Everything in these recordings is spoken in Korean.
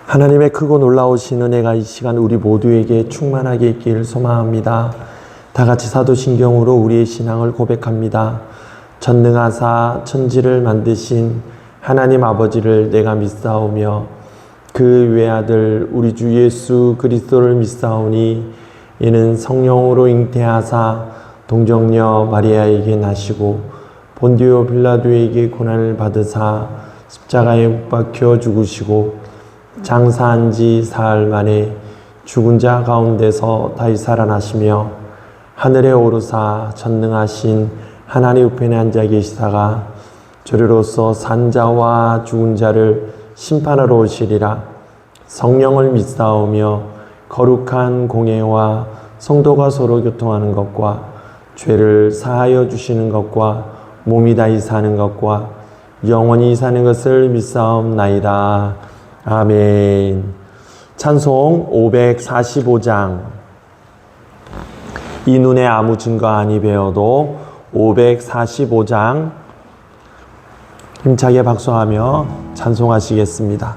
하나님의 크고 놀라우신 은혜가 이 시간 우리 모두에게 충만하게 있길 소망합니다. 다 같이 사도신경으로 우리의 신앙을 고백합니다. 전능하사 천지를 만드신 하나님 아버지를 내가 믿사오며 그 외아들 우리 주 예수 그리스도를 믿사오니 이는 성령으로 잉태하사 동정녀 마리아에게 나시고 본디오 빌라도에게 고난을 받으사 십자가에 못 박혀 죽으시고 장사한 지 사흘 만에 죽은 자 가운데서 다시 살아나시며 하늘에 오르사 전능하신 하나님 우편에 앉아 계시다가 저리로서 산 자와 죽은 자를 심판하러 오시리라. 성령을 믿사오며 거룩한 공예와 성도가 서로 교통하는 것과 죄를 사하여 주시는 것과 몸이 다시 사는 것과 영원히 사는 것을 믿사옵나이다. 아멘. 찬송 545장. 이 눈에 아무 증거 아니 배어도 545장 힘차게 박수하며 찬송하시겠습니다.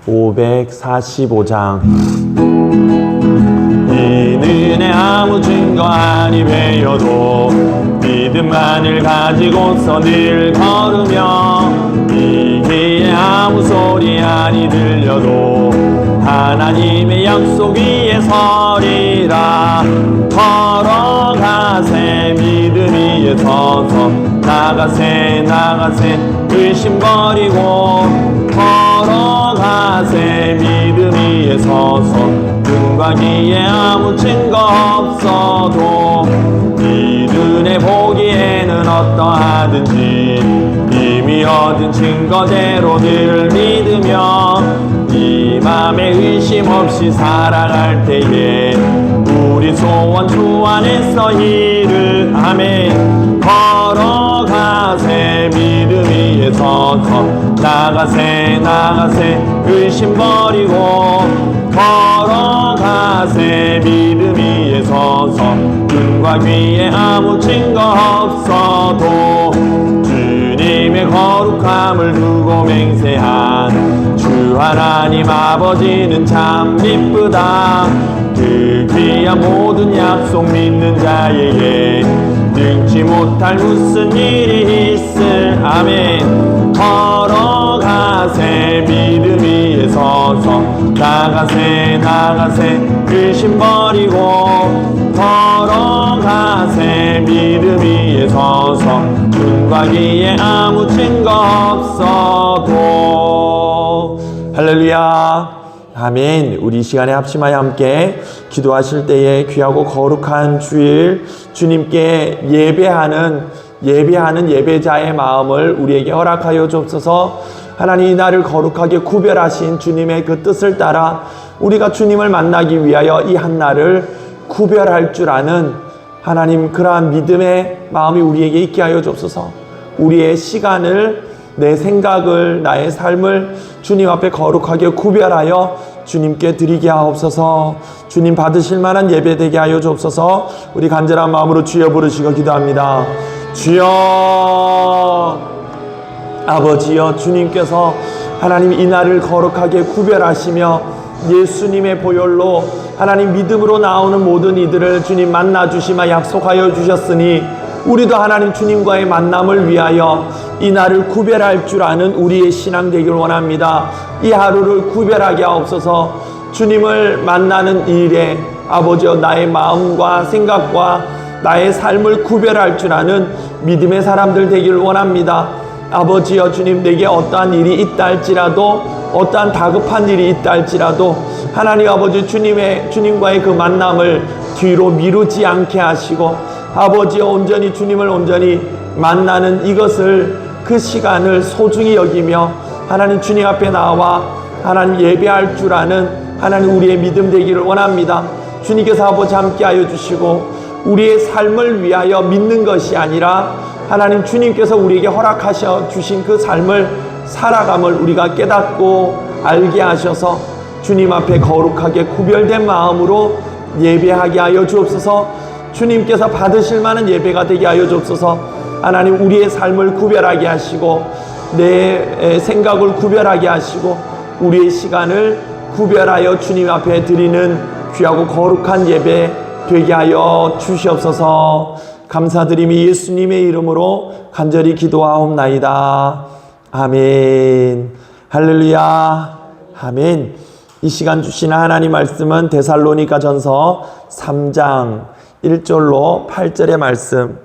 545장. 이 눈에 아무 증거 아니 배어도 믿음만을 가지고서 늘 걸으며 이 귀에 아무 소리 아니 들려도 하나님의 약속 위에 서리라. 걸어가세 믿음 위에 서서 나가세 의심 버리고 걸어가세 믿음 위에 서서 눈과 귀에 아무 증거 없어도 이 눈에 보기에는 어떠하든지 이미 얻은 증거대로 늘 믿으며 이 맘에 의심 없이 살아갈 때에 우리 소원 주 안에서 이를 아멘. 걸어가세 믿음 위에 서서 나가세 의심 버리고 걸어가세 믿음 위에 서서 눈과 귀에 아무 증거 없어도 주님의 거룩함을 두고 맹세한 주 하나님 아버지는 참 기쁘다. 그 귀한 모든 약속 믿는 자에게 능치 못할 무슨 일이 있을 아멘. 걸어가세 믿음 위에 서서 나가세 의심 버리고 걸어가세 믿음 위에 서서 눈과 귀에 아무 증거 없어도. 할렐루야. 아멘. 우리 이 시간에 합심하여 함께 기도하실 때에 귀하고 거룩한 주일 주님께 예배하는 예배자의 마음을 우리에게 허락하여 주옵소서. 하나님 이 날을 거룩하게 구별하신 주님의 그 뜻을 따라 우리가 주님을 만나기 위하여 이 한 날을 구별할 줄 아는 하나님 그러한 믿음의 마음이 우리에게 있게 하여 주옵소서. 우리의 시간을 내 생각을 나의 삶을 주님 앞에 거룩하게 구별하여 주님께 드리게 하옵소서. 주님 받으실 만한 예배 되게 하여 주옵소서. 우리 간절한 마음으로 주여 부르시고 기도합니다. 주여 아버지여, 주님께서 하나님 이 날을 거룩하게 구별하시며 예수님의 보혈로 하나님 믿음으로 나오는 모든 이들을 주님 만나 주시마 약속하여 주셨으니 우리도 하나님 주님과의 만남을 위하여 이 날을 구별할 줄 아는 우리의 신앙 되기를 원합니다. 이 하루를 구별하게 하옵소서. 주님을 만나는 일에 아버지여 나의 마음과 생각과 나의 삶을 구별할 줄 아는 믿음의 사람들 되기를 원합니다. 아버지여 주님, 내게 어떠한 일이 있다 할지라도 어떠한 다급한 일이 있다 할지라도 하나님 아버지 주님과의 그 만남을 뒤로 미루지 않게 하시고 아버지여 온전히 주님을 온전히 만나는 이것을 그 시간을 소중히 여기며 하나님 주님 앞에 나와 하나님 예배할 줄 아는 하나님 우리의 믿음 되기를 원합니다. 주님께서 아버지 함께하여 주시고 우리의 삶을 위하여 믿는 것이 아니라 하나님 주님께서 우리에게 허락하셔 주신 그 삶을 살아감을 우리가 깨닫고 알게 하셔서 주님 앞에 거룩하게 구별된 마음으로 예배하게 하여 주옵소서. 주님께서 받으실 만한 예배가 되게 하여 주옵소서. 하나님 우리의 삶을 구별하게 하시고 내 생각을 구별하게 하시고 우리의 시간을 구별하여 주님 앞에 드리는 귀하고 거룩한 예배 되게 하여 주시옵소서. 감사드리며 예수님의 이름으로 간절히 기도하옵나이다. 아멘. 할렐루야. 아멘. 이 시간 주시는 하나님 말씀은 데살로니가 전서 3장 1절로 8절의 말씀.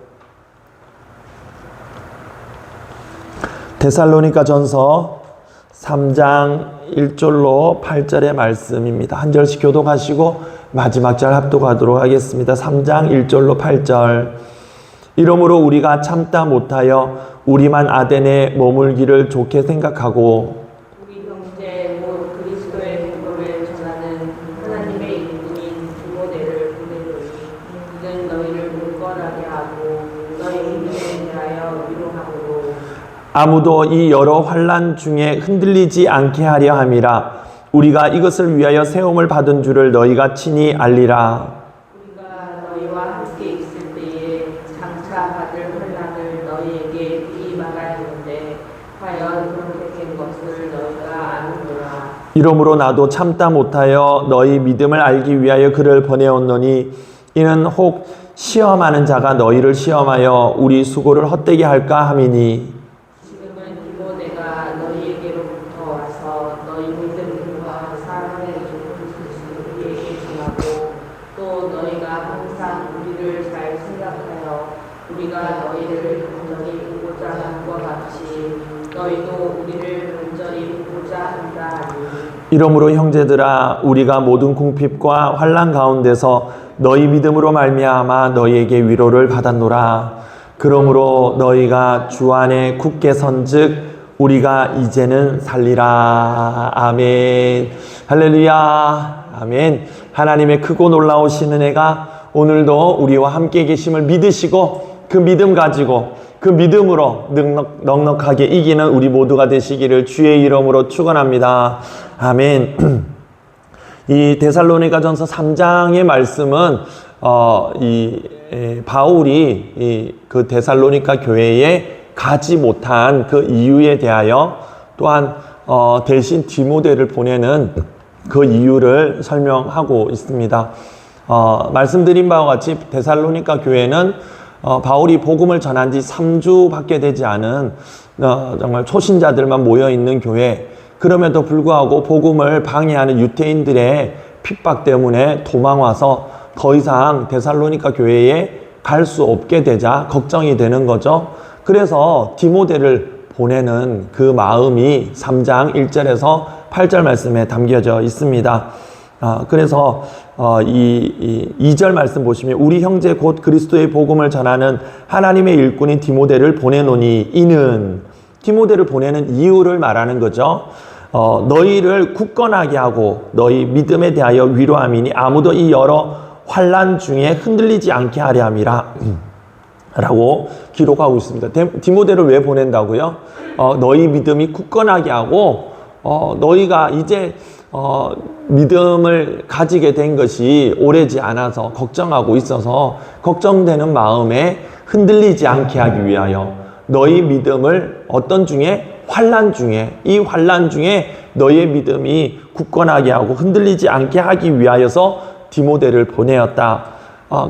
데살로니가 전서 3장 1절로 8절의 말씀입니다. 한 절씩 교독하시고 마지막 절 합독하도록 하겠습니다. 3장 1절로 8절. 이러므로 우리가 참다 못하여 우리만 아덴에 머물기를 좋게 생각하고 우리 형제 곧 그리스도의 복음을 전하는 하나님의 일꾼인 디모데를 보내노니 이는 너희를 굳건하게 하고 너희 믿음에 대하여 위로하므로 아무도 이 여러 환난 중에 흔들리지 않게 하려 함이라. 우리가 이것을 위하여 세움을 받은 줄을 너희가 친히 알리라. 우리가 너희와 함께 있을 때에 장차 받을 환난을 너희에게 미리 말하였는데 과연 그렇게 된 것을 너희가 아느냐. 이러므로 나도 참다 못하여 너희 믿음을 알기 위하여 그를 보내었노니 이는 혹 시험하는 자가 너희를 시험하여 우리 수고를 헛되게 할까 함이니 지금은 디모데가 너희에게로부터 와서 너희 믿음과 사랑의 깊은 뜻을 우리에게 전하고 또 너희가 항상 우리를 잘 생각하여 우리가 너희를 간절히 보고자 하는 것 같이 너희도 우리를 간절히 보고자 한다 하니 이러므로 형제들아 우리가 모든 궁핍과 환난 가운데서 너희 믿음으로 말미암아 너희에게 위로를 받았노라. 그러므로 너희가 주 안에 굳게 선즉 우리가 이제는 살리라. 아멘. 할렐루야. 아멘. 하나님의 크고 놀라우신 은혜가 오늘도 우리와 함께 계심을 믿으시고 그 믿음 가지고 그 믿음으로 넉넉하게 이기는 우리 모두가 되시기를 주의 이름으로 축원합니다. 아멘. 이 데살로니가 전서 3장의 말씀은 바울이 그 데살로니가 교회에 가지 못한 그 이유에 대하여 또한 대신 디모데를 보내는 그 이유를 설명하고 있습니다. 말씀드린 바와 같이 데살로니가 교회는 바울이 복음을 전한 지 3주밖에 되지 않은 정말 초신자들만 모여있는 교회, 그럼에도 불구하고 복음을 방해하는 유대인들의 핍박 때문에 도망와서 더 이상 데살로니가 교회에 갈 수 없게 되자 걱정이 되는 거죠. 그래서 디모데를 보내는 그 마음이 3장 1절에서 8절 말씀에 담겨져 있습니다. 그래서 이 2절 말씀 보시면 우리 형제 곧 그리스도의 복음을 전하는 하나님의 일꾼인 디모데를 보내노니 이는 디모데를 보내는 이유를 말하는 거죠. 너희를 굳건하게 하고 너희 믿음에 대하여 위로함이니 아무도 이 여러 환난 중에 흔들리지 않게 하려 함이라 라고 기록하고 있습니다. 디모데를 왜 보낸다고요? 너희 믿음이 굳건하게 하고 너희가 이제 믿음을 가지게 된 것이 오래지 않아서 걱정하고 있어서 걱정되는 마음에 흔들리지 않게 하기 위하여 너희 믿음을 어떤 중에 환난 중에 이 환난 중에 너희의 믿음이 굳건하게 하고 흔들리지 않게 하기 위하여서 디모데를 보내었다.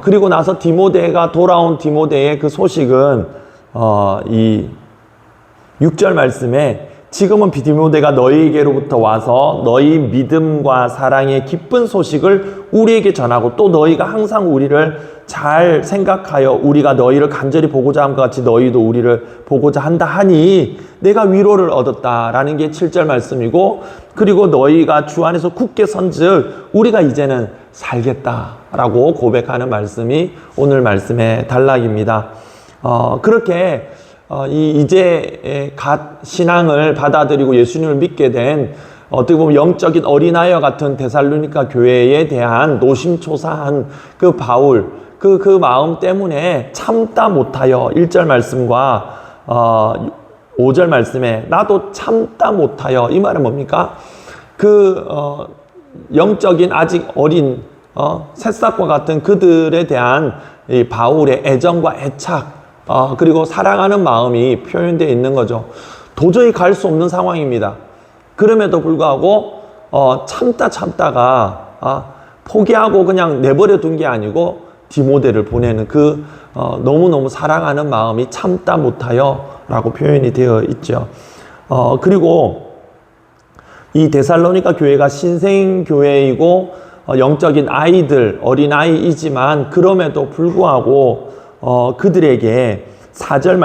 그리고 나서 디모데가 돌아온 디모데의 그 소식은 이 6절 말씀에 지금은 디모데가 너희에게로부터 와서 너희 믿음과 사랑의 기쁜 소식을 우리에게 전하고 또 너희가 항상 우리를 잘 생각하여 우리가 너희를 간절히 보고자 함과 같이 너희도 우리를 보고자 한다 하니 내가 위로를 얻었다라는 게 7절 말씀이고, 그리고 너희가 주 안에서 굳게 선즉 우리가 이제는 살겠다라고 고백하는 말씀이 오늘 말씀의 단락입니다. 그렇게 이제 갓 신앙을 받아들이고 예수님을 믿게 된 어떻게 보면 영적인 어린아이와 같은 데살로니가 교회에 대한 노심초사한 그 바울, 그 마음 때문에 참다 못하여 1절 말씀과 5절 말씀에 나도 참다 못하여, 이 말은 뭡니까? 영적인 아직 어린 새싹과 같은 그들에 대한 이 바울의 애정과 애착, 그리고 사랑하는 마음이 표현되어 있는 거죠. 도저히 갈 수 없는 상황입니다. 그럼에도 불구하고 참다가 포기하고 그냥 내버려 둔 게 아니고 디모데를 보내는 그 너무너무 사랑하는 마음이 참다 못하여 라고 표현이 되어 있죠. 그리고 이 데살로니가 교회가 신생교회이고 영적인 아이들, 어린아이이지만 그럼에도 불구하고 그들에게 4절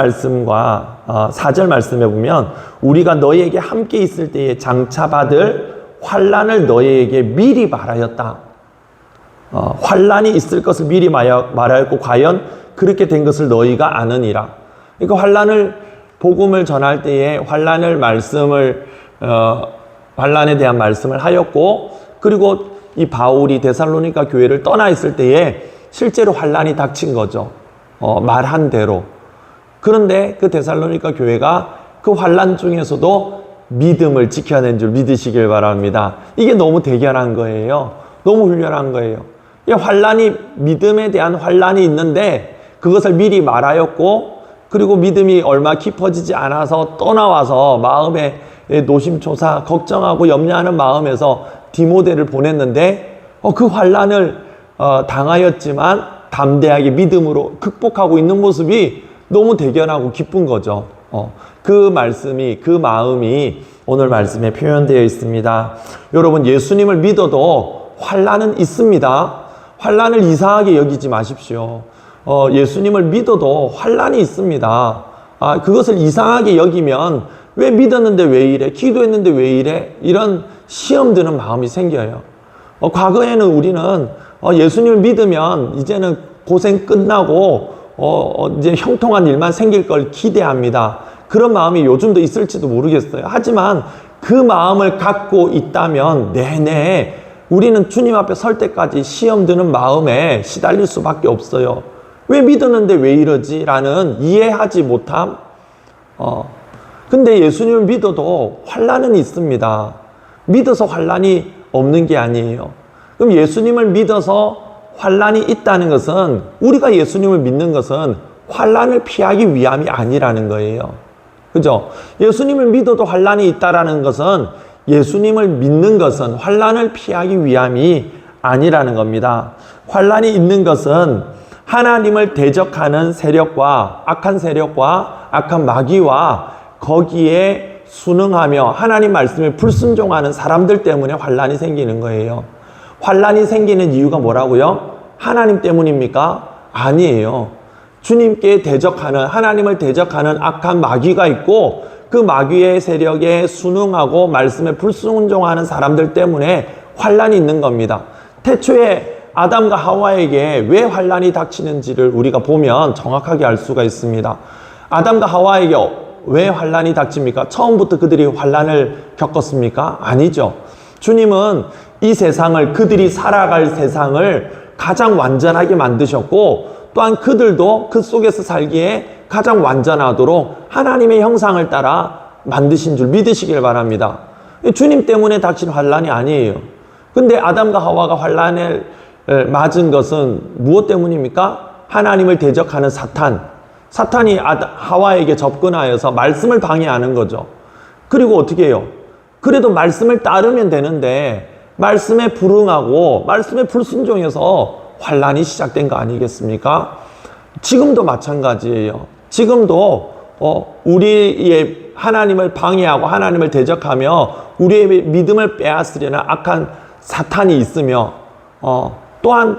말씀에 보면 우리가 너희에게 함께 있을 때에 장차받을 환난을 너희에게 미리 말하였다. 환난이 있을 것을 미리 말하였고 과연 그렇게 된 것을 너희가 아느니라. 그러니까 복음을 전할 때에 환난에 대한 말씀을 하였고, 그리고 이 바울이 데살로니가 교회를 떠나 있을 때에 실제로 환난이 닥친 거죠. 말한 대로. 그런데 그 데살로니가 교회가 그 환난 중에서도 믿음을 지켜낸 줄 믿으시길 바랍니다. 이게 너무 대견한 거예요. 너무 훌륭한 거예요. 믿음에 대한 환난이 있는데 그것을 미리 말하였고, 그리고 믿음이 얼마 깊어지지 않아서 떠나와서 마음에 노심초사 걱정하고 염려하는 마음에서 디모데를 보냈는데 그 환난을 당하였지만 담대하게 믿음으로 극복하고 있는 모습이 너무 대견하고 기쁜 거죠. 그 마음이 오늘 말씀에 표현되어 있습니다. 여러분, 예수님을 믿어도 환난은 있습니다. 환난을 이상하게 여기지 마십시오. 예수님을 믿어도 환난이 있습니다. 그것을 이상하게 여기면 왜 믿었는데 왜 이래? 기도했는데 왜 이래? 이런 시험 드는 마음이 생겨요. 과거에는 우리는 예수님을 믿으면 이제는 고생 끝나고 이제 형통한 일만 생길 걸 기대합니다. 그런 마음이 요즘도 있을지도 모르겠어요. 하지만 그 마음을 갖고 있다면 내내 우리는 주님 앞에 설 때까지 시험 드는 마음에 시달릴 수밖에 없어요. 왜 믿었는데 왜 이러지? 라는 이해하지 못함. 근데 예수님을 믿어도 환난은 있습니다. 믿어서 환난이 없는 게 아니에요. 그럼 예수님을 믿어서 환난이 있다는 것은, 우리가 예수님을 믿는 것은 환난을 피하기 위함이 아니라는 거예요. 그죠? 예수님을 믿어도 환난이 있다라는 것은, 예수님을 믿는 것은 환난을 피하기 위함이 아니라는 겁니다. 환난이 있는 것은 하나님을 대적하는 세력과 악한 마귀와 거기에 순응하며 하나님 말씀에 불순종하는 사람들 때문에 환난이 생기는 거예요. 환난이 생기는 이유가 뭐라고요? 하나님 때문입니까? 아니에요. 주님께 하나님을 대적하는 악한 마귀가 있고, 그 마귀의 세력에 순응하고 말씀에 불순종하는 사람들 때문에 환난이 있는 겁니다. 태초에 아담과 하와에게 왜 환난이 닥치는지를 우리가 보면 정확하게 알 수가 있습니다. 아담과 하와에게 왜 환난이 닥칩니까? 처음부터 그들이 환난을 겪었습니까? 아니죠. 주님은 이 세상을, 그들이 살아갈 세상을 가장 완전하게 만드셨고, 또한 그들도 그 속에서 살기에 가장 완전하도록 하나님의 형상을 따라 만드신 줄 믿으시길 바랍니다. 주님 때문에 닥친 환난이 아니에요. 근데 아담과 하와가 환난을 맞은 것은 무엇 때문입니까? 하나님을 대적하는 사탄이 하와에게 접근하여서 말씀을 방해하는 거죠. 그리고 어떻게 해요? 그래도 말씀을 따르면 되는데 말씀에 불응하고 말씀에 불순종해서 환난이 시작된 거 아니겠습니까? 지금도 마찬가지예요. 지금도 우리의 하나님을 방해하고 하나님을 대적하며 우리의 믿음을 빼앗으려는 악한 사탄이 있으며, 또한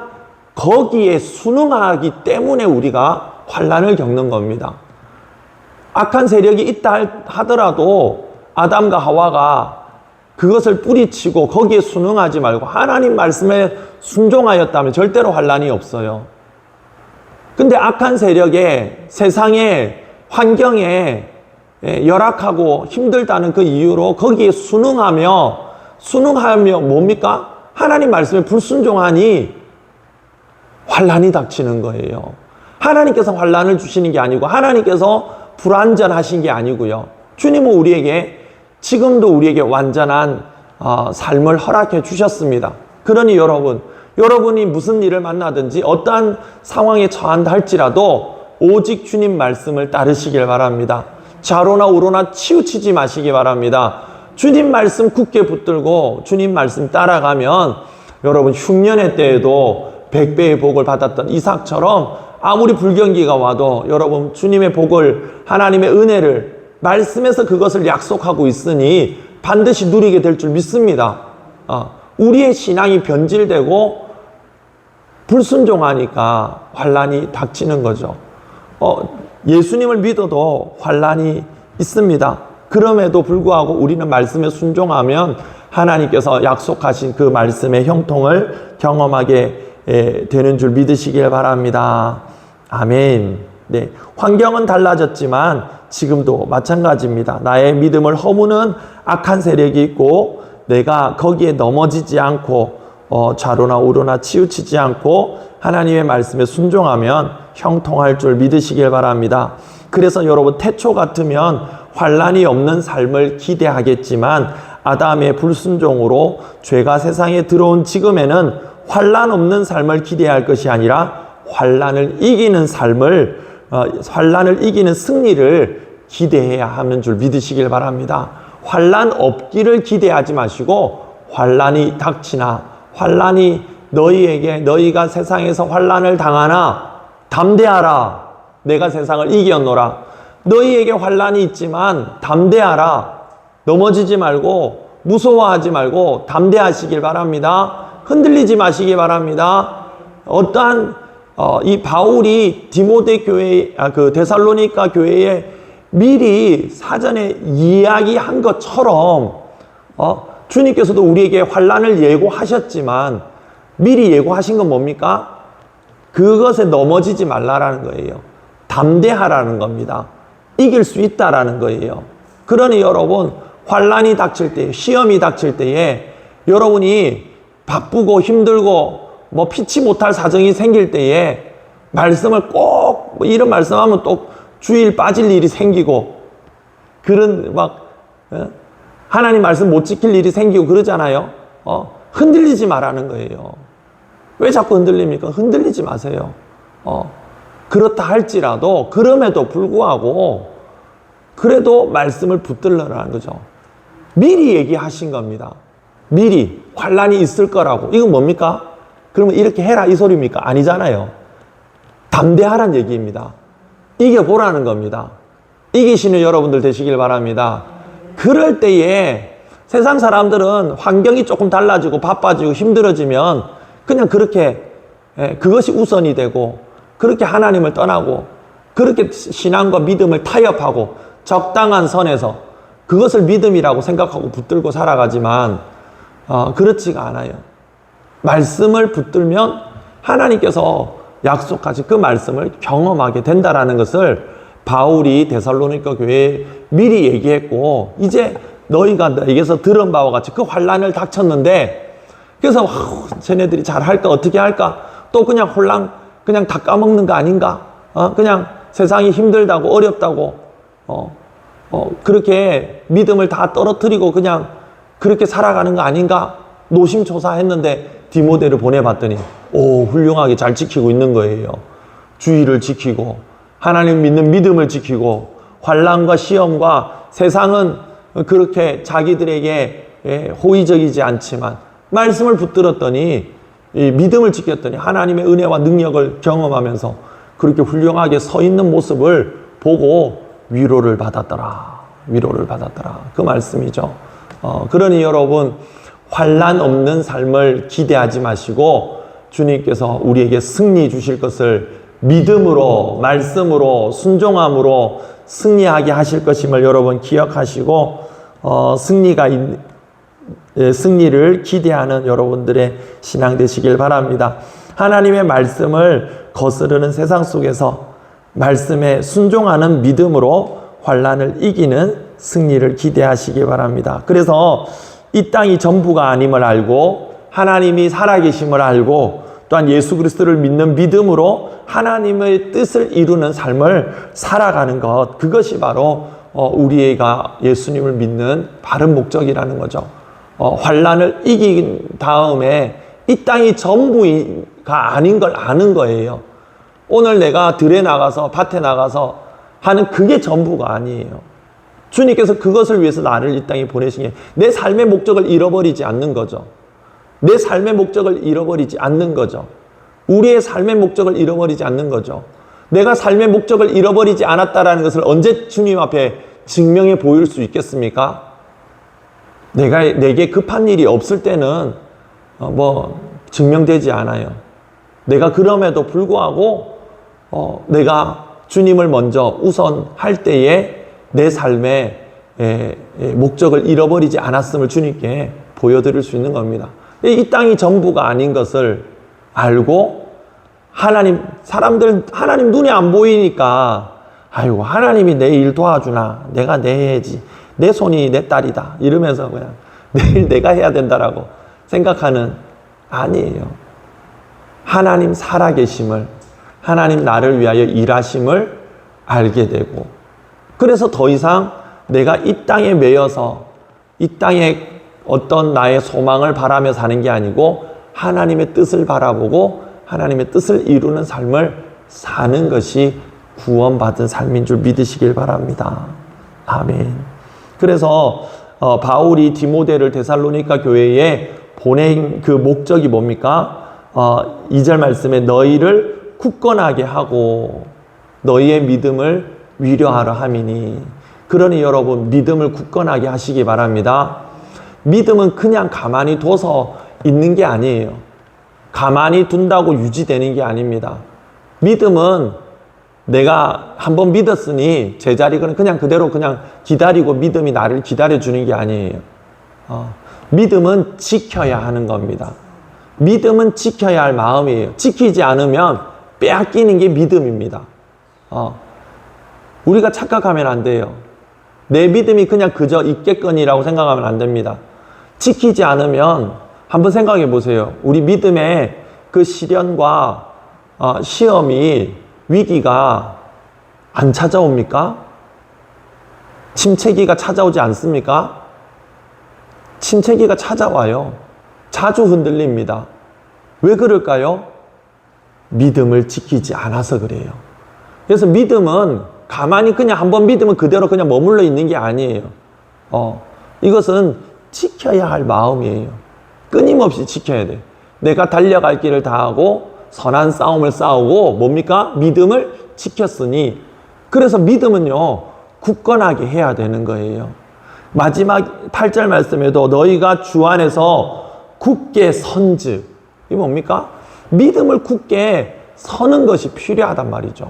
거기에 순응하기 때문에 우리가 환난을 겪는 겁니다. 악한 세력이 있다 하더라도 아담과 하와가 그것을 뿌리치고 거기에 순응하지 말고 하나님 말씀에 순종하였다면 절대로 환난이 없어요. 근데 악한 세력에, 세상의 환경에 열악하고 힘들다는 그 이유로 거기에 순응하며 뭡니까? 하나님 말씀에 불순종하니 환난이 닥치는 거예요. 하나님께서 환난을 주시는 게 아니고 하나님께서 불완전하신 게 아니고요. 주님은 지금도 우리에게 완전한 삶을 허락해 주셨습니다. 그러니 여러분이 무슨 일을 만나든지 어떠한 상황에 처한다 할지라도 오직 주님 말씀을 따르시길 바랍니다. 좌로나 우로나 치우치지 마시기 바랍니다. 주님 말씀 굳게 붙들고 주님 말씀 따라가면 여러분 흉년의 때에도 100배의 복을 받았던 이삭처럼 아무리 불경기가 와도 여러분 주님의 복을, 하나님의 은혜를 말씀에서 그것을 약속하고 있으니 반드시 누리게 될 줄 믿습니다. 우리의 신앙이 변질되고 불순종하니까 환란이 닥치는 거죠. 예수님을 믿어도 환란이 있습니다. 그럼에도 불구하고 우리는 말씀에 순종하면 하나님께서 약속하신 그 말씀의 형통을 경험하게 되는 줄 믿으시길 바랍니다. 아멘. 네, 환경은 달라졌지만 지금도 마찬가지입니다. 나의 믿음을 허무는 악한 세력이 있고 내가 거기에 넘어지지 않고 좌로나 우로나 치우치지 않고 하나님의 말씀에 순종하면 형통할 줄 믿으시길 바랍니다. 그래서 여러분 태초 같으면 환란이 없는 삶을 기대하겠지만 아담의 불순종으로 죄가 세상에 들어온 지금에는 환란 없는 삶을 기대할 것이 아니라 환란을 이기는 삶을 환란을 이기는 승리를 기대해야 하는 줄 믿으시길 바랍니다. 환란 없기를 기대하지 마시고 환란이 닥치나 환란이 너희가 세상에서 환란을 당하나 담대하라. 내가 세상을 이겼노라. 너희에게 환란이 있지만 담대하라. 넘어지지 말고 무서워하지 말고 담대하시길 바랍니다. 흔들리지 마시기 바랍니다. 어떠한 이 바울이 디모데 교회, 그 데살로니가 교회에 미리 사전에 이야기한 것처럼 주님께서도 우리에게 환란을 예고하셨지만 미리 예고하신 건 뭡니까? 그것에 넘어지지 말라라는 거예요. 담대하라는 겁니다. 이길 수 있다라는 거예요. 그러니 여러분 환란이 닥칠 때, 시험이 닥칠 때에 여러분이 바쁘고 힘들고 뭐 피치 못할 사정이 생길 때에 말씀을 꼭 뭐 이런 말씀하면 또 주일 빠질 일이 생기고 그런 하나님 말씀 못 지킬 일이 생기고 그러잖아요. 흔들리지 말라는 거예요. 왜 자꾸 흔들립니까? 흔들리지 마세요. 그렇다 할지라도 그럼에도 불구하고 그래도 말씀을 붙들라는 거죠. 미리 얘기하신 겁니다. 미리 환란이 있을 거라고. 이건 뭡니까? 그러면 이렇게 해라 이 소리입니까? 아니잖아요. 담대하란 얘기입니다. 이겨보라는 겁니다. 이기시는 여러분들 되시길 바랍니다. 그럴 때에 세상 사람들은 환경이 조금 달라지고 바빠지고 힘들어지면 그냥 그렇게 그것이 우선이 되고 그렇게 하나님을 떠나고 그렇게 신앙과 믿음을 타협하고 적당한 선에서 그것을 믿음이라고 생각하고 붙들고 살아가지만 그렇지가 않아요. 말씀을 붙들면 하나님께서 약속하신 그 말씀을 경험하게 된다라는 것을 바울이 데살로니가 교회에 미리 얘기했고 이제 너희가 너에게서 들은 바와 같이 그 환란을 닥쳤는데 그래서 쟤네들이 잘할까 어떻게 할까 또 그냥 그냥 다 까먹는 거 아닌가 그냥 세상이 힘들다고 어렵다고 그렇게 믿음을 다 떨어뜨리고 그냥 그렇게 살아가는 거 아닌가 노심초사했는데 디모데를 보내봤더니 훌륭하게 잘 지키고 있는 거예요. 주의를 지키고 하나님 믿는 믿음을 지키고 환난과 시험과 세상은 그렇게 자기들에게 호의적이지 않지만 말씀을 붙들었더니 이 믿음을 지켰더니 하나님의 은혜와 능력을 경험하면서 그렇게 훌륭하게 서 있는 모습을 보고 위로를 받았더라. 그 말씀이죠. 그러니 여러분 환난 없는 삶을 기대하지 마시고 주님께서 우리에게 승리 주실 것을 믿음으로 말씀으로 순종함으로 승리하게 하실 것임을 여러분 기억하시고 승리를 기대하는 여러분들의 신앙 되시길 바랍니다. 하나님의 말씀을 거스르는 세상 속에서 말씀에 순종하는 믿음으로 환난을 이기는 승리를 기대하시기 바랍니다. 그래서 이 땅이 전부가 아님을 알고 하나님이 살아계심을 알고 또한 예수 그리스도를 믿는 믿음으로 하나님의 뜻을 이루는 삶을 살아가는 것, 그것이 바로 우리가 예수님을 믿는 바른 목적이라는 거죠. 환난을 이긴 다음에 이 땅이 전부가 아닌 걸 아는 거예요. 오늘 내가 들에 나가서 밭에 나가서 하는 그게 전부가 아니에요. 주님께서 그것을 위해서 나를 이 땅에 보내신 게 내 삶의 목적을 잃어버리지 않는 거죠. 내 삶의 목적을 잃어버리지 않는 거죠. 우리의 삶의 목적을 잃어버리지 않는 거죠. 내가 삶의 목적을 잃어버리지 않았다라는 것을 언제 주님 앞에 증명해 보일 수 있겠습니까? 내게 급한 일이 없을 때는 증명되지 않아요. 내가 그럼에도 불구하고 내가 주님을 먼저 우선할 때에 내 삶의 목적을 잃어버리지 않았음을 주님께 보여드릴 수 있는 겁니다. 이 땅이 전부가 아닌 것을 알고 하나님 눈에 안 보이니까 아이고 하나님이 내 일 도와주나 내가 내야지 내 손이 내 딸이다 이러면서 그냥 내일 내가 해야 된다라고 생각하는 아니에요. 하나님 살아계심을 하나님 나를 위하여 일하심을 알게 되고 그래서 더 이상 내가 이 땅에 매여서 이 땅에 어떤 나의 소망을 바라며 사는 게 아니고 하나님의 뜻을 바라보고 하나님의 뜻을 이루는 삶을 사는 것이 구원받은 삶인 줄 믿으시길 바랍니다. 아멘. 그래서 바울이 디모데를 데살로니가 교회에 보낸 그 목적이 뭡니까? 2절 말씀에 너희를 굳건하게 하고 너희의 믿음을 위로하려 함이니 그러니 여러분 믿음을 굳건하게 하시기 바랍니다. 믿음은 그냥 가만히 둬서 있는 게 아니에요. 가만히 둔다고 유지되는 게 아닙니다. 믿음은 내가 한번 믿었으니 제자리는 그냥 그대로 그냥 기다리고 믿음이 나를 기다려주는 게 아니에요. 믿음은 지켜야 하는 겁니다. 믿음은 지켜야 할 마음이에요. 지키지 않으면 빼앗기는 게 믿음입니다. 우리가 착각하면 안 돼요. 내 믿음이 그냥 그저 있겠거니라고 생각하면 안 됩니다. 지키지 않으면 한번 생각해 보세요. 우리 믿음의 그 시련과 시험이 위기가 안 찾아옵니까? 침체기가 찾아오지 않습니까? 침체기가 찾아와요. 자주 흔들립니다. 왜 그럴까요? 믿음을 지키지 않아서 그래요. 그래서 믿음은 가만히 그냥 한번 믿으면 그대로 그냥 머물러 있는 게 아니에요. 이것은 지켜야 할 마음이에요. 끊임없이 지켜야 돼. 내가 달려갈 길을 다하고 선한 싸움을 싸우고 뭡니까? 믿음을 지켰으니 그래서 믿음은요 굳건하게 해야 되는 거예요. 마지막 8절 말씀에도 너희가 주 안에서 굳게 선즉 이게 뭡니까? 믿음을 굳게 서는 것이 필요하단 말이죠.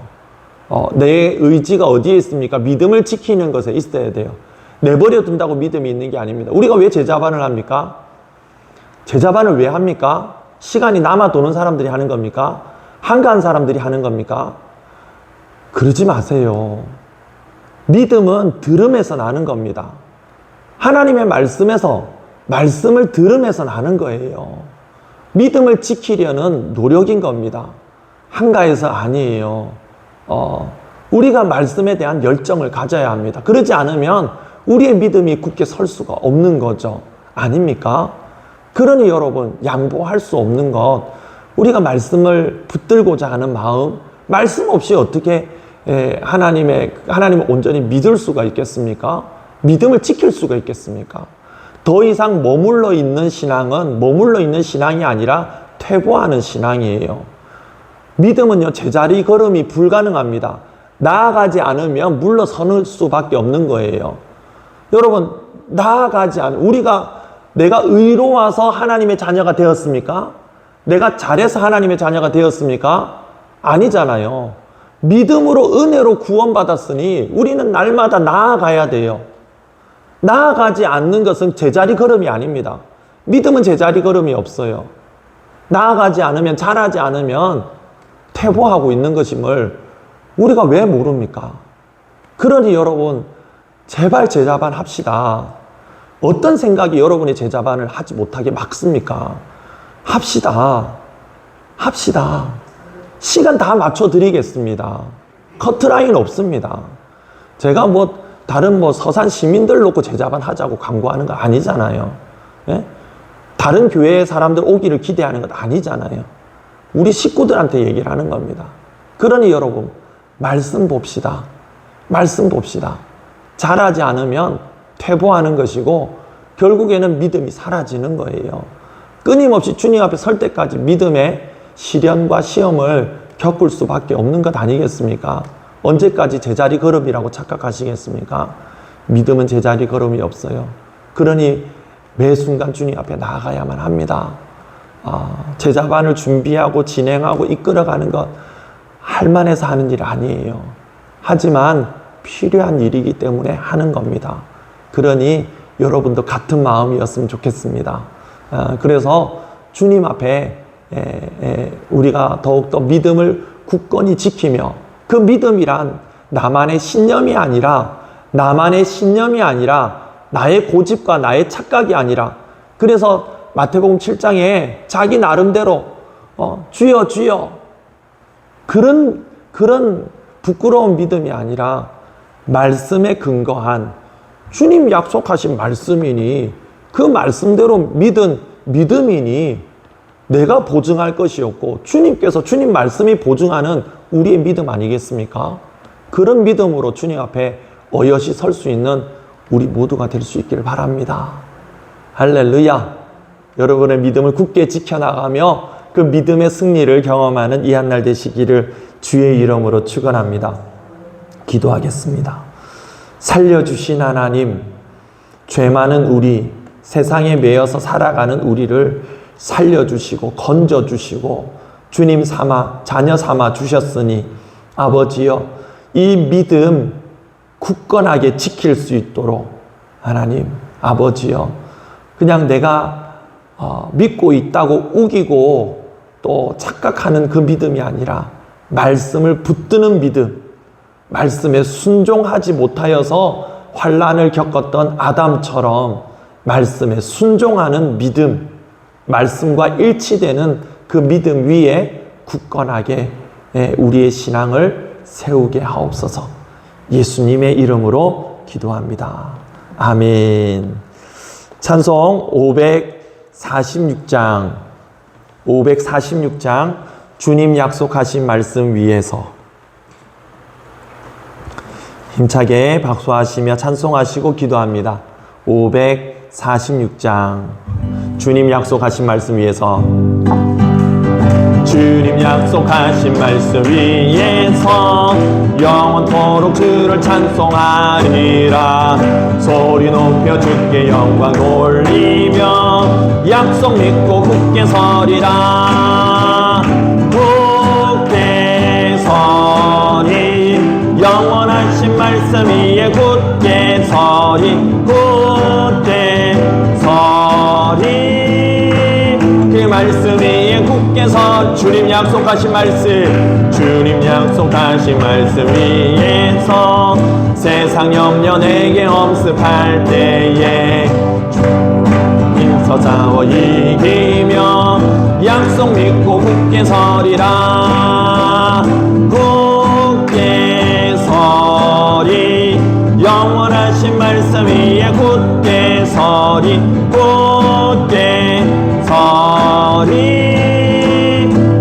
내 의지가 어디에 있습니까? 믿음을 지키는 것에 있어야 돼요. 내버려 둔다고 믿음이 있는 게 아닙니다. 우리가 왜 제자반을 합니까? 제자반을 왜 합니까? 시간이 남아 도는 사람들이 하는 겁니까? 한가한 사람들이 하는 겁니까? 그러지 마세요. 믿음은 들음에서 나는 겁니다. 하나님의 말씀을 들음에서 나는 거예요. 믿음을 지키려는 노력인 겁니다. 한가해서 아니에요. 우리가 말씀에 대한 열정을 가져야 합니다. 그러지 않으면 우리의 믿음이 굳게 설 수가 없는 거죠. 아닙니까? 그러니 여러분 양보할 수 없는 것 우리가 말씀을 붙들고자 하는 마음 말씀 없이 어떻게 하나님을 온전히 믿을 수가 있겠습니까? 믿음을 지킬 수가 있겠습니까? 더 이상 머물러 있는 신앙은 머물러 있는 신앙이 아니라 퇴보하는 신앙이에요. 믿음은요 제자리 걸음이 불가능합니다. 나아가지 않으면 물러서는 수밖에 없는 거예요. 여러분 내가 의로워서 하나님의 자녀가 되었습니까? 내가 잘해서 하나님의 자녀가 되었습니까? 아니잖아요. 믿음으로 은혜로 구원받았으니 우리는 날마다 나아가야 돼요. 나아가지 않는 것은 제자리 걸음이 아닙니다. 믿음은 제자리 걸음이 없어요. 나아가지 않으면 잘하지 않으면 퇴보하고 있는 것임을 우리가 왜 모릅니까? 그러니 여러분 제발 제자반 합시다. 어떤 생각이 여러분의 제자반을 하지 못하게 막습니까? 합시다. 시간 다 맞춰드리겠습니다. 커트라인 없습니다. 제가 다른 서산 시민들 놓고 제자반 하자고 광고하는 거 아니잖아요. 예? 다른 교회 사람들 오기를 기대하는 것 아니잖아요. 우리 식구들한테 얘기를 하는 겁니다. 그러니 여러분 말씀 봅시다. 잘하지 않으면 퇴보하는 것이고 결국에는 믿음이 사라지는 거예요. 끊임없이 주님 앞에 설 때까지 믿음의 시련과 시험을 겪을 수밖에 없는 것 아니겠습니까? 언제까지 제자리 걸음이라고 착각하시겠습니까? 믿음은 제자리 걸음이 없어요. 그러니 매 순간 주님 앞에 나아가야만 합니다. 제자반을 준비하고 진행하고 이끌어가는 것 할만해서 하는 일 아니에요. 하지만 필요한 일이기 때문에 하는 겁니다. 그러니 여러분도 같은 마음이었으면 좋겠습니다. 그래서 주님 앞에 우리가 더욱더 믿음을 굳건히 지키며, 그 믿음이란 나만의 신념이 아니라 나의 고집과 나의 착각이 아니라, 그래서 마태복음 7장에 자기 나름대로 주여 주여 그런 부끄러운 믿음이 아니라 말씀에 근거한 주님 약속하신 말씀이니 그 말씀대로 믿은 믿음이니 내가 보증할 것이었고 주님께서 주님 말씀이 보증하는 우리의 믿음 아니겠습니까? 그런 믿음으로 주님 앞에 어여시 설 수 있는 우리 모두가 될 수 있기를 바랍니다. 할렐루야. 여러분의 믿음을 굳게 지켜나가며 그 믿음의 승리를 경험하는 이 한날 되시기를 주의 이름으로 축원합니다. 기도하겠습니다. 살려주신 하나님, 죄 많은 우리, 세상에 매여서 살아가는 우리를 살려주시고 건져주시고 주님 삼아 자녀 삼아 주셨으니 아버지여, 이 믿음 굳건하게 지킬 수 있도록 하나님 아버지여, 그냥 내가 믿고 있다고 우기고 또 착각하는 그 믿음이 아니라 말씀을 붙드는 믿음, 말씀에 순종하지 못하여서 환난을 겪었던 아담처럼 말씀에 순종하는 믿음, 말씀과 일치되는 그 믿음 위에 굳건하게 우리의 신앙을 세우게 하옵소서. 예수님의 이름으로 기도합니다. 아멘. 찬송 546장 주님 약속하신 말씀 위에서 힘차게 박수하시며 찬송하시고 기도합니다. 546장 주님 약속하신 말씀 위에서, 주님 약속하신 말씀 위에서 영원토록 주를 찬송하리라. 소리 높여 주께 영광 돌리며 약속 믿고 굳게 서리라. 굳게 서리, 영원하신 말씀 위에 굳게 서리, 굳게 서리. 그 말씀 위에 굳게 서, 주님 약속하신 말씀, 주님 약속하신 말씀 위에서 세상 염려 내게 엄습할 때에 힘써 싸워 이기며 약속 믿고 굳게 서리라. 굳게 서리, 영원하신 말씀 위에 굳게 서리, 굳게 서리.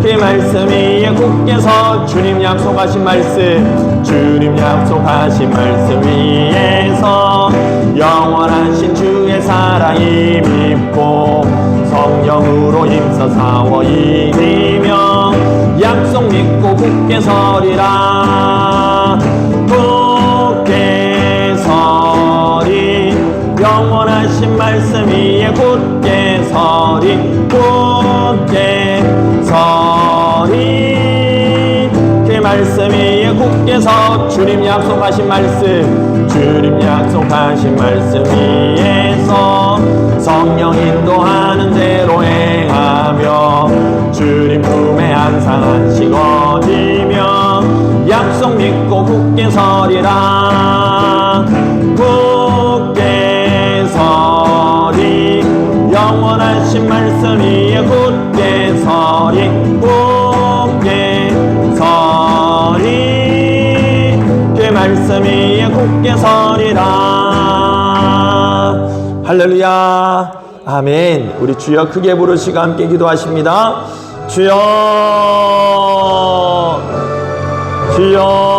그 말씀 위에 굳게 서, 주님 약속하신 말씀, 주님 약속하신 말씀 위에서 영원하신 주의 사랑이 믿고 성령으로 힘써 싸워 이기며 약속 믿고 굳게 서리라. 굳게 서리, 영원하신 말씀 위에 굳게 서리, 굳게 서리. 그 말씀 위에 굳게 서, 주님 약속하신 말씀, 주님 약속하신 말씀 위에서 성령 인도하는 대로 행하며 주님 품에 항상 안식 얻으며 약속 믿고 굳게 서리라. 굳게 서리, 영원하신 말씀 위에 굳게 서리, 굳게 서리. 그 말씀 위에 굳게 서리라. 할렐루야. 아멘. 우리 주여 크게 부르시고 함께 기도하십니다. 주여, 주여.